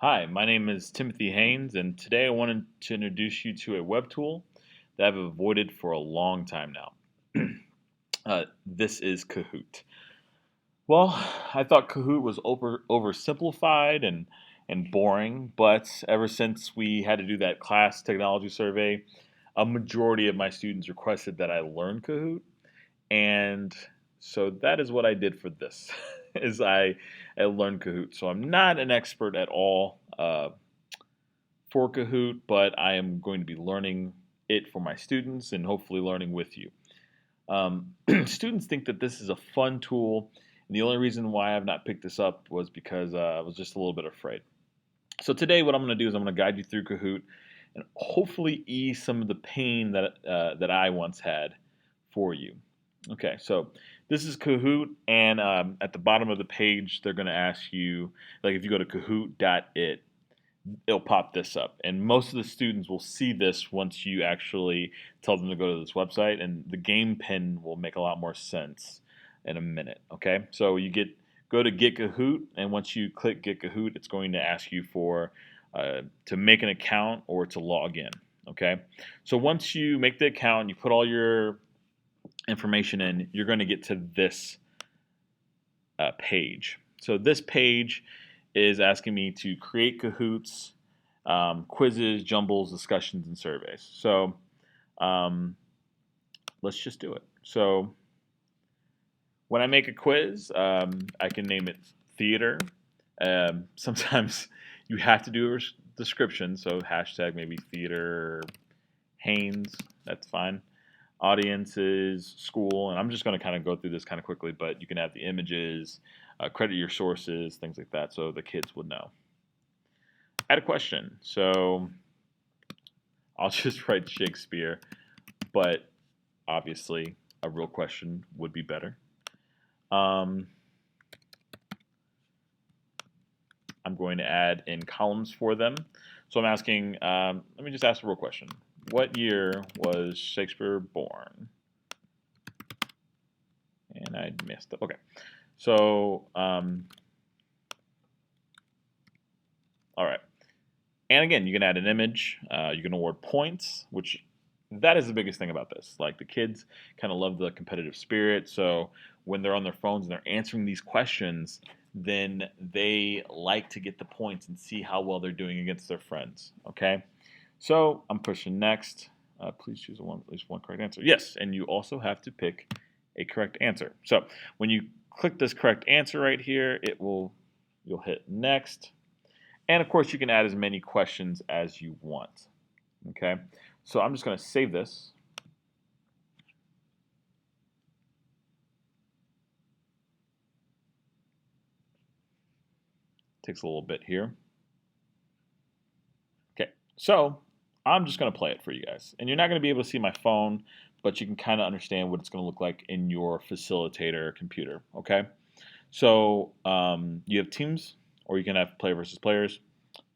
Hi, my name is Timothy Haynes, and today I wanted to introduce you to a web tool that I've avoided for a long time now. This is Kahoot. Well, I thought Kahoot was oversimplified and boring, but ever since we had to do that class technology survey, a majority of my students requested that I learn Kahoot, and so that is what I did for this. is I learned Kahoot. So I'm not an expert at all. For Kahoot, but I am going to be learning it for my students and hopefully learning with you. Students think that this is a fun tool, and the only reason why I've not picked this up was because I was just a little bit afraid. So today, what I'm going to do is I'm going to guide you through Kahoot and hopefully ease some of the pain that I once had for you. Okay, so this is Kahoot, and at the bottom of the page, they're going to ask you, like if you go to kahoot.it, it'll pop this up. And most of the students will see this once you actually tell them to go to this website, and the game pin will make a lot more sense in a minute. Okay, so go to Get Kahoot, and once you click Get Kahoot, it's going to ask you for to make an account or to log in. Okay, so once you make the account, you put all your information in, you're going to get to this page. So this page is asking me to create Kahoots, quizzes, jumbles, discussions, and surveys. So um, let's just do it. So when I make a quiz, I can name it theater. Sometimes you have to do a description, so hashtag maybe theater Haynes, that's fine. Audience is school, and I'm just going to kind of go through this kind of quickly, but you can have the images, credit your sources, things like that, so the kids would know. Add a question. So I'll just write Shakespeare, but obviously a real question would be better. I'm going to add in columns for them. So I'm asking, let me just ask a real question. What year was Shakespeare born? And I missed it. Okay. So, all right. And again, you can add an image. You can award points, which that is the biggest thing about this. Like the kids kind of love the competitive spirit. So when they're on their phones and they're answering these questions, then they like to get the points and see how well they're doing against their friends. Okay. So I'm pushing next. Please choose at least one correct answer. Yes, and you also have to pick a correct answer. So when you click this correct answer right here, you'll hit next. And of course, you can add as many questions as you want. Okay, so I'm just going to save this. Takes a little bit here. Okay, so I'm just going to play it for you guys. And you're not going to be able to see my phone, but you can kind of understand what it's going to look like in your facilitator computer. Okay, so you have teams, or you can have player versus players.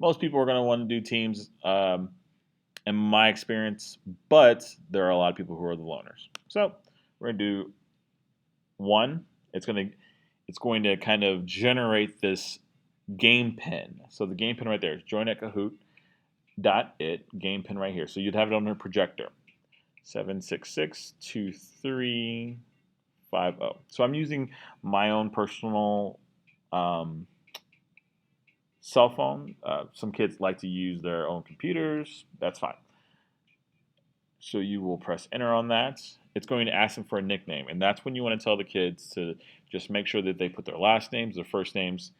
Most people are going to want to do teams, in my experience, but there are a lot of people who are the loners. So we're going to do one. It's going to kind of generate this game pin. So the game pin right there is join at Kahoot.it, game pin right here. So you'd have it on your projector. 7662350. So I'm using my own personal cell phone. Some kids like to use their own computers. That's fine. So you will press enter on that. It's going to ask them for a nickname, and that's when you want to tell the kids to just make sure that they put their last names, their first names.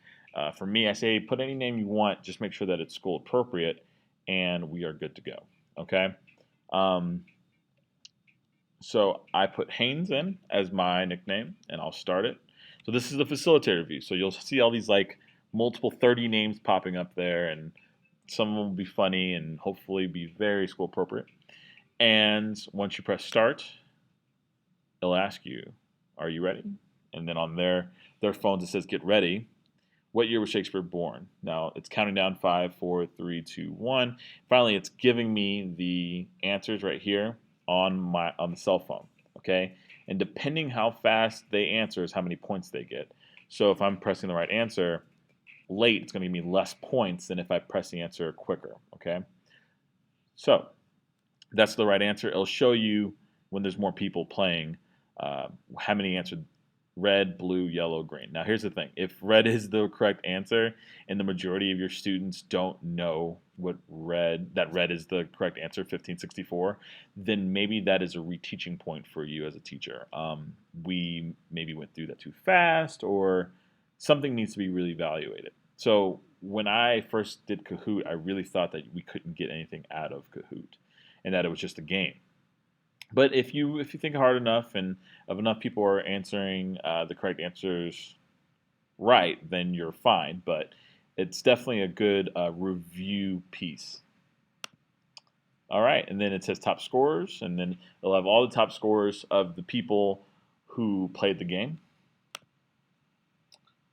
For me, I say put any name you want, just make sure that it's school appropriate, and we are good to go. Okay. Um, so I put Haynes in as my nickname, and I'll start it. So this is the facilitator view. So you'll see all these like multiple 30 names popping up there, and some of them will be funny and hopefully be very school appropriate. And once you press start, it'll ask you, are you ready? And then on their phones it says get ready. What year was Shakespeare born? Now it's counting down 5, 4, 3, 2, 1. Finally, it's giving me the answers right here on the cell phone. Okay, and depending how fast they answer is how many points they get. So if I'm pressing the right answer, late, it's going to give me less points than if I press the answer quicker, okay? So that's the right answer. It'll show you when there's more people playing how many answered red, blue, yellow, green. Now here's the thing. If red is the correct answer and the majority of your students don't know that red is the correct answer, 1564, then maybe that is a reteaching point for you as a teacher. We maybe went through that too fast, or something needs to be really evaluated. So when I first did Kahoot, I really thought that we couldn't get anything out of Kahoot and that it was just a game. But if you think hard enough and if enough people are answering the correct answers right, then you're fine. But it's definitely a good review piece. All right, and then it says top scorers, and then it'll have all the top scores of the people who played the game,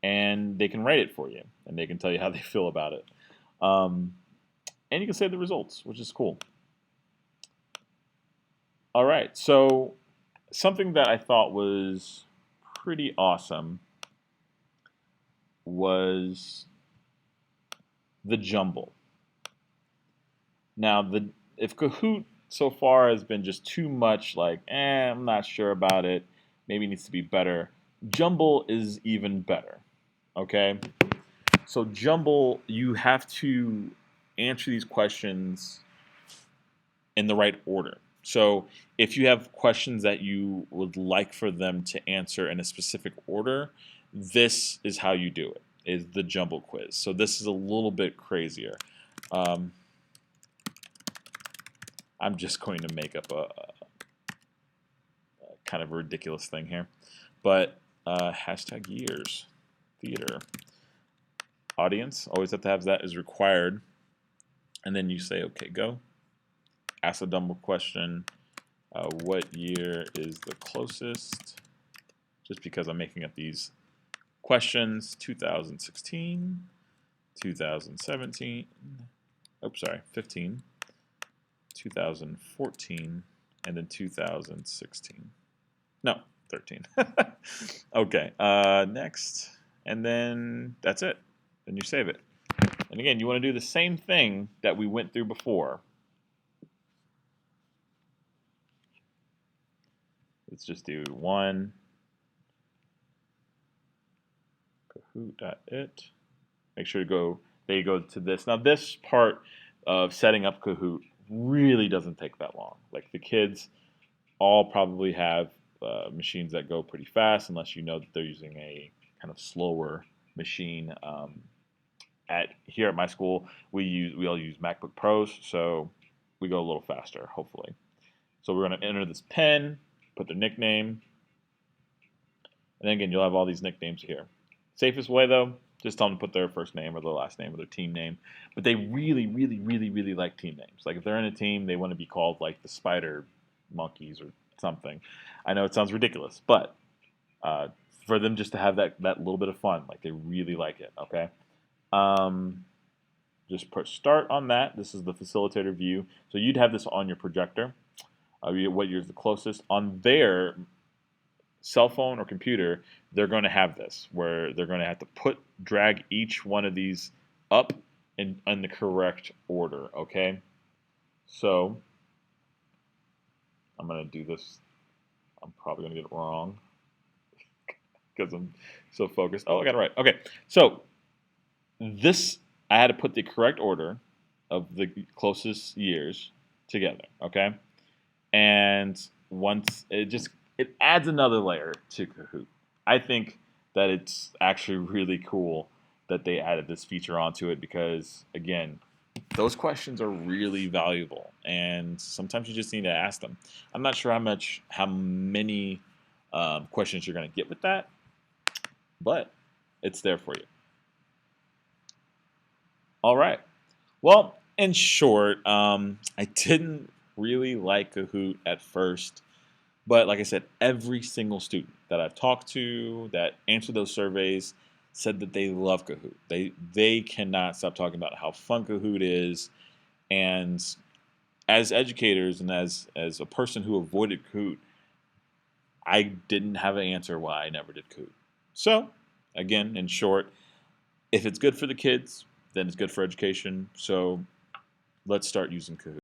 and they can rate it for you, and they can tell you how they feel about it. And you can save the results, which is cool. All right, so something that I thought was pretty awesome was the jumble. Now, if Kahoot so far has been just too much like, I'm not sure about it, maybe it needs to be better, jumble is even better, okay? So jumble, you have to answer these questions in the right order. So if you have questions that you would like for them to answer in a specific order, this is how you do it, is the jumble quiz. So this is a little bit crazier. I'm just going to make up a kind of a ridiculous thing here. But hashtag years, theater, audience, always have to have that is required. And then you say, okay, go. Ask a dumb question. What year is the closest? Just because I'm making up these questions. 2016, 2017, oops, sorry, 15, 2014, and then 2016. No, 13. Okay, next. And then that's it. Then you save it. And again, you want to do the same thing that we went through before. Let's just do one. Kahoot.it. Make sure to go, there you go to this. Now this part of setting up Kahoot really doesn't take that long. Like the kids all probably have machines that go pretty fast unless you know that they're using a kind of slower machine. Here at my school, we all use MacBook Pros, so we go a little faster, hopefully. So we're going to enter this pen, put their nickname, and then again, you'll have all these nicknames here. Safest way, though, just tell them to put their first name or their last name or their team name. But they really, really, really, really like team names. Like if they're in a team, they want to be called like the Spider Monkeys or something. I know it sounds ridiculous, but for them just to have that little bit of fun, like they really like it, okay? Just press start on that. This is the facilitator view. So you'd have this on your projector. What year is the closest? On their cell phone or computer, they're going to have this, where they're going to have to drag each one of these up in the correct order, okay? So I'm going to do this. I'm probably going to get it wrong because I'm so focused. Oh, I got it right. Okay, so this, I had to put the correct order of the closest years together, okay? And once it adds another layer to Kahoot. I think that it's actually really cool that they added this feature onto it because, again, those questions are really valuable, and sometimes you just need to ask them. I'm not sure how many questions you're going to get with that, but it's there for you. All right. Well, in short, I didn't really like Kahoot at first. But like I said, every single student that I've talked to that answered those surveys said that they love Kahoot. They cannot stop talking about how fun Kahoot is. And as educators and as a person who avoided Kahoot, I didn't have an answer why I never did Kahoot. So, again, in short, If it's good for the kids, then it's good for education. So let's start using Kahoot.